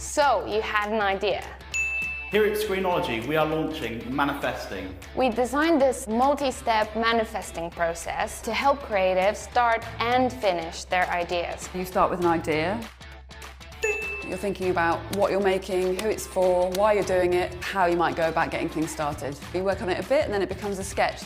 So, you had an idea. Here at Screenology, we are launching Manifesting. We designed this multi-step manifesting process to help creatives start and finish their ideas. You start with an idea. You're thinking about what you're making, who it's for, why you're doing it, how you might go about getting things started. You work on it a bit and then it becomes a sketch.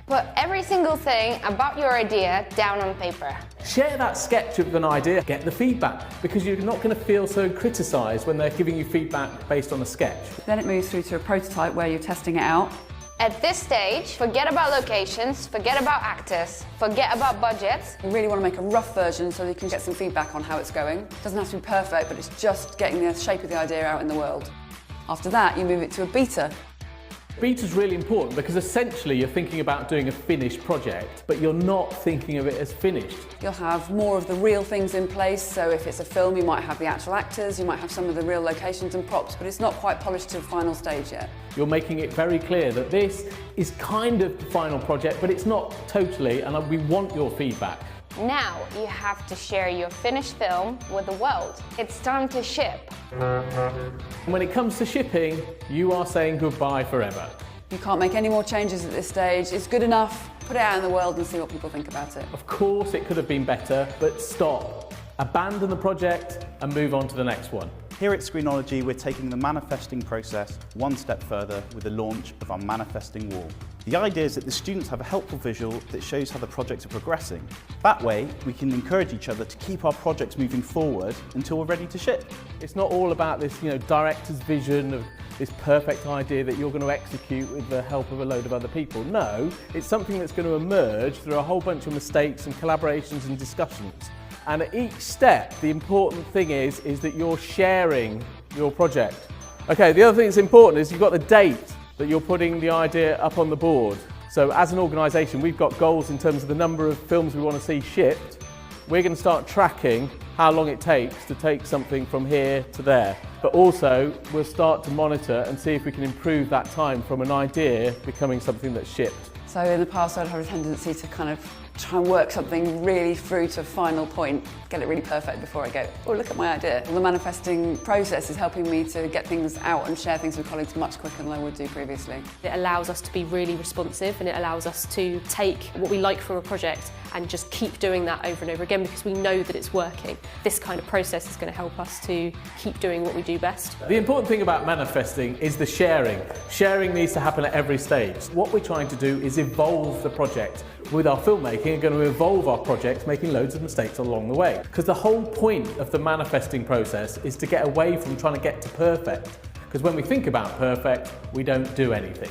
Put every single thing about your idea down on paper. Share that sketch of an idea, get the feedback, because you're not going to feel so criticised when they're giving you feedback based on a sketch. Then it moves through to a prototype where you're testing it out. At this stage, forget about locations, forget about actors, forget about budgets. You really want to make a rough version so that you can get some feedback on how it's going. It doesn't have to be perfect, but it's just getting the shape of the idea out in the world. After that, you move it to a beta. Beta is really important because essentially you're thinking about doing a finished project, but you're not thinking of it as finished. You'll have more of the real things in place, so if it's a film you might have the actual actors, you might have some of the real locations and props, but it's not quite polished to the final stage yet. You're making it very clear that this is kind of the final project, but it's not totally, and we want your feedback. Now you have to share your finished film with the world. It's time to ship. When it comes to shipping, you are saying goodbye forever. You can't make any more changes at this stage. It's good enough. Put it out in the world and see what people think about it. Of course it could have been better, but stop. Abandon the project and move on to the next one. Here at Screenology, we're taking the manifesting process one step further with the launch of our manifesting wall. The idea is that the students have a helpful visual that shows how the projects are progressing. That way, we can encourage each other to keep our projects moving forward until we're ready to ship. It's not all about this, director's vision of this perfect idea that you're going to execute with the help of a load of other people. No, it's something that's going to emerge through a whole bunch of mistakes and collaborations and discussions. And at each step, the important thing is that you're sharing your project. Okay, the other thing that's important is you've got the date that you're putting the idea up on the board. So as an organisation, we've got goals in terms of the number of films we want to see shipped. We're going to start tracking how long it takes to take something from here to there. But also, we'll start to monitor and see if we can improve that time from an idea becoming something that's shipped. So in the past, I'd have a tendency to kind of try and work something really through to a final point, get it really perfect before I go, oh, look at my idea. Well, the manifesting process is helping me to get things out and share things with colleagues much quicker than I would do previously. It allows us to be really responsive, and it allows us to take what we like from a project and just keep doing that over and over again because we know that it's working. This kind of process is going to help us to keep doing what we do best. The important thing about manifesting is the sharing. Sharing needs to happen at every stage. What we're trying to do is evolve the project. With our filmmaking, we're going to evolve our projects, making loads of mistakes along the way. Because the whole point of the manifesting process is to get away from trying to get to perfect. Because when we think about perfect, we don't do anything.